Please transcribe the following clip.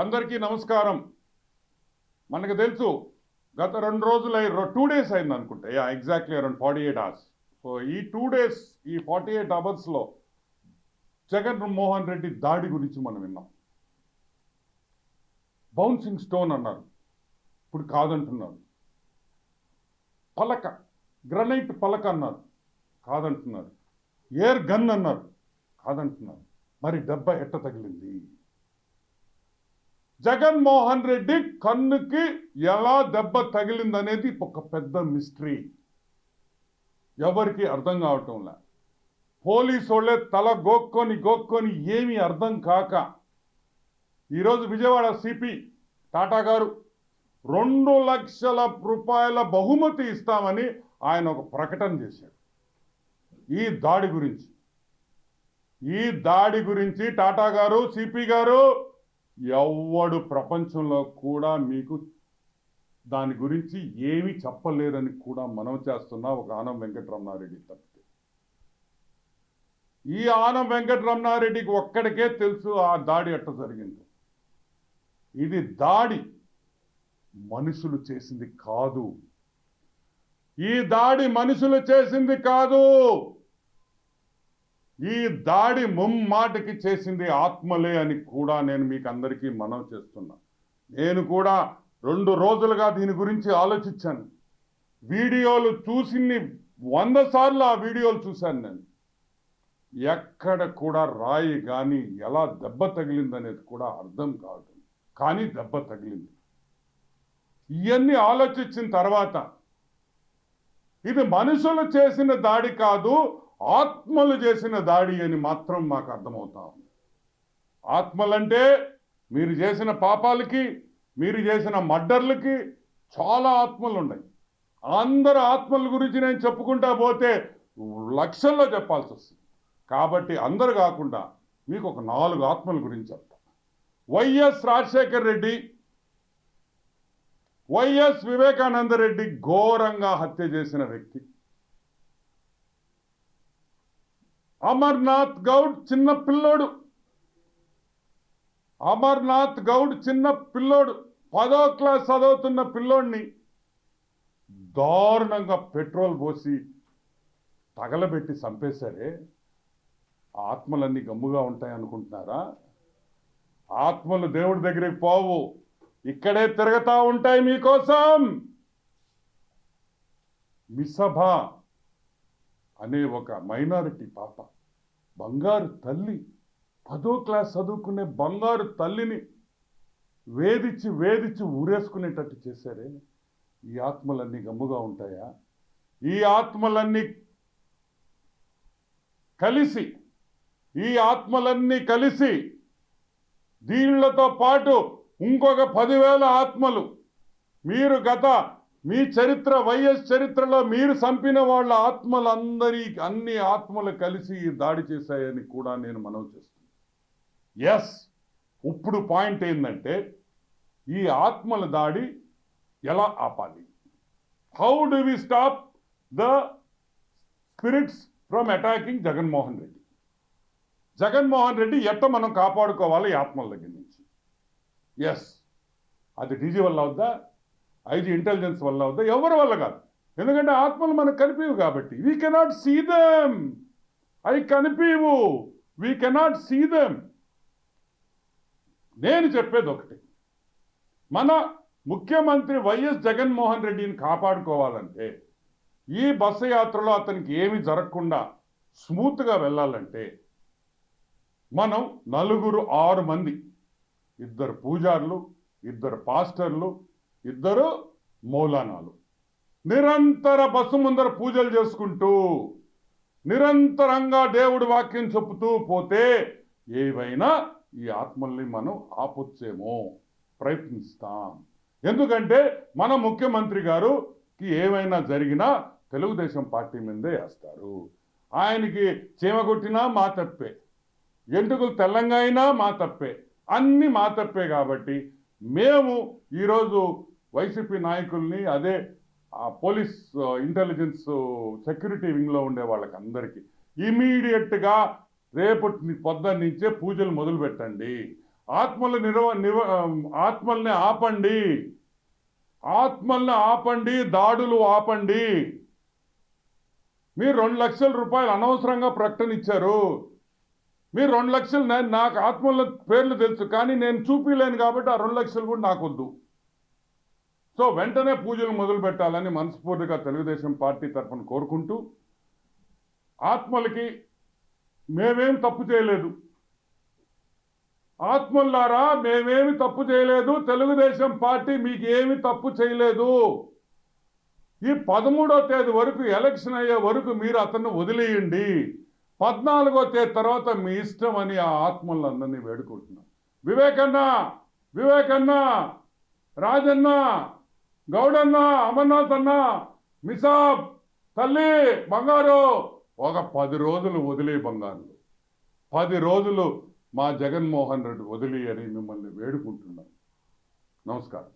అందరికీ నమస్కారం. మనకు తెలుసు గత 2 రోజులు 2 డేస్ అయింది అనుకుంటా. Exactly around 48 hours. సో ఈ 2 డేస్, ఈ 48 అవర్స్లో జగన్మోహన్ రెడ్డి దాడి గురించి మనం విన్నాం. బౌన్సింగ్ స్టోన్ అన్నారు, ఇప్పుడు కాదంటున్నారు. పలక, గ్రనైట్ పలక అన్నారు, కాదంటున్నారు. ఎయిర్ గన్ అన్నారు, కాదంటున్నారు. మరి దెబ్బ ఎట్ట తగిలింది? జగన్మోహన్ రెడ్డి కన్నుకి ఎలా దెబ్బ తగిలిందనేది ఒక పెద్ద మిస్టరీ. ఎవరికి అర్థం కావటంలా. పోలీసు వాళ్ళే తల గోక్కొని ఏమీ అర్థం కాక ఈరోజు విజయవాడ సిపి టాటా గారు 2 లక్షల రూపాయల బహుమతి ఇస్తామని ఆయన ఒక ప్రకటన చేశారు. ఈ దాడి గురించి టాటా గారు, సిపి గారు, ఎవడు ప్రపంచంలో కూడా మీకు దాని గురించి ఏమీ చెప్పలేరని కూడా మనం చేస్తున్నా ఒక ఆనం వెంకటరమణారెడ్డి తప్పితే. ఈ ఆనం వెంకటరమణారెడ్డికి ఒక్కడికే తెలుసు ఆ దాడి ఎట్ట జరిగిందో. ఇది దాడి మనుషులు చేసింది కాదు. ఈ దాడి మనుషులు చేసింది కాదు. ఈ దాడి ముమ్మాటికి చేసింది ఆత్మలే అని కూడా నేను మీకు అందరికీ మనవి చేస్తున్నా. నేను కూడా 2 రోజులుగా దీని గురించి ఆలోచించాను. వీడియోలు చూసి 100 సార్లు ఆ వీడియోలు చూశాను నేను. ఎక్కడ కూడా రాయి కానీ ఎలా దెబ్బ తగిలిందనేది కూడా అర్థం కాదు, కానీ దెబ్బ తగిలింది. ఇవన్నీ ఆలోచించిన తర్వాత ఇది మనుషులు చేసిన దాడి కాదు, ఆత్మలు చేసిన దాడి అని మాత్రం మాకు అర్థమవుతా ఉంది. ఆత్మలంటే మీరు చేసిన పాపాలకి, మీరు చేసిన మర్డర్లకి చాలా ఆత్మలు ఉన్నాయి. అందరు ఆత్మల గురించి నేను చెప్పుకుంటా పోతే లక్షల్లో చెప్పాల్సి వస్తుంది. కాబట్టి అందరు కాకుండా మీకు ఒక 4 ఆత్మల గురించి చెప్తా. వైఎస్ రాజశేఖర్ రెడ్డి, వైఎస్ వివేకానంద రెడ్డి ఘోరంగా హత్య చేసిన వ్యక్తి. అమర్నాథ్ గౌడ్ చిన్న పిల్లోడు. 10వ క్లాస్ చదువుతున్న పిల్లోడిని దారుణంగా పెట్రోల్ పోసి తగలబెట్టి చంపేశారే. ఆత్మలన్నీ గమ్ముగా ఉంటాయి అనుకుంటున్నారా? ఆత్మలు దేవుడి దగ్గరికి పోవు, ఇక్కడే తిరుగుతూ ఉంటాయి మీకోసం. మిసభ అనే ఒక మైనారిటీ పాప, బంగారు తల్లి, 10వ క్లాస్ చదువుకునే బంగారు తల్లిని వేధించి ఊరేసుకునేటట్టు చేశారే. ఈ ఆత్మలన్నీ గమ్ముగా ఉంటాయా? ఈ ఆత్మలన్నీ కలిసి దీనిలతో పాటు ఇంకొక 10,000 ఆత్మలు, మీరు మీ చరిత్ర, వైఎస్ చరిత్రలో మీరు చంపిన వాళ్ళ అన్ని ఆత్మలు కలిసి దాడి చేశాయని కూడా నేను మనవి చేస్తున్నాను. ఇప్పుడు పాయింట్ ఏంటంటే, ఈ ఆత్మల దాడి ఎలా ఆపాలి? How do we stop the spirits from attacking Jaganmohan Reddy? Jaganmohan Reddy ఎట్ట మనం కాపాడుకోవాలి ఈ ఆత్మల దగ్గర నుంచి? అది డీజీ వల్ల అవుద్దా, ఐజీ ఇంటెలిజెన్స్ వల్ల అవుద్దా? ఎవరి వల్ల కాదు. ఎందుకంటే ఆత్మలు మనకు కనిపించవు కాబట్టి. We cannot see them. అవి కనిపించవు, వీ కెనాట్ సీ దెమ్. నేను చెప్పేది ఒకటి, మన ముఖ్యమంత్రి వైఎస్ జగన్మోహన్ రెడ్డిని కాపాడుకోవాలంటే, ఈ బస్సు యాత్రలో అతనికి ఏమి జరగకుండా స్మూత్గా వెళ్ళాలంటే, మనం 6 మంది, 2 పూజారులు, 2 పాస్టర్లు, 2 మౌలానాలు నిరంతర బస్సు ముందర పూజలు చేసుకుంటూ నిరంతరంగా దేవుడి వాక్యం చెప్పుతూ పోతే ఏవైనా ఈ ఆత్మల్ని మనం ఆపొచ్చేమో, ప్రయత్నిస్తాం. ఎందుకంటే మన ముఖ్యమంత్రి గారుకి ఏమైనా జరిగినా తెలుగుదేశం పార్టీ మీదే వేస్తారు. ఆయనకి చీమ కొట్టినా మా తప్పే, ఎంటుకలు తెల్లంగా అయినా మా తప్పే, అన్ని మా తప్పే. కాబట్టి మేము ఈరోజు వైసీపీ నాయకుల్ని, అదే పోలీస్ ఇంటెలిజెన్స్ సెక్యూరిటీ వింగ్లో ఉండే వాళ్ళకి అందరికీ ఇమీడియట్గా రేపటి పొద్దున్నుంచే పూజలు మొదలు పెట్టండి. ఆత్మల్ని ఆపండి, ఆత్మల్ని ఆపండి, దాడులు ఆపండి. మీరు 2 లక్షల రూపాయలు అనవసరంగా ప్రకటన ఇచ్చారు. మీరు 2 లక్షలు, నాకు ఆత్మల పేర్లు తెలుసు, కానీ నేను చూపిలేను కాబట్టి ఆ 2 లక్షలు కూడా నాకొద్దు. సో వెంటనే పూజలు మొదలు పెట్టాలని మనస్ఫూర్తిగా తెలుగుదేశం పార్టీ తరఫున కోరుకుంటూ, ఆత్మలకి మేమేం తప్పు చేయలేదు, ఆత్మల్లారా మేమేమి తప్పు చేయలేదు, తెలుగుదేశం పార్టీ మీకు ఏమి తప్పు చేయలేదు. ఈ 13వ తేదీ వరకు, ఎలక్షన్ అయ్యే వరకు మీరు అతన్ని వదిలేయండి. 14వ తేదీ తర్వాత మీ ఇష్టం అని ఆ ఆత్మలందరినీ వేడుకుంటున్నాం. వివేకన్న, రాజన్న, గౌడన్న, అమర్నాథ్ అన్న, మిసాబ్, తల్లి, బంగారు, ఒక 10 రోజులు వదిలే బంగారు, 10 రోజులు మా జగన్మోహన్ రెడ్డి వదిలి అని మిమ్మల్ని వేడుకుంటున్నాం. నమస్కారం.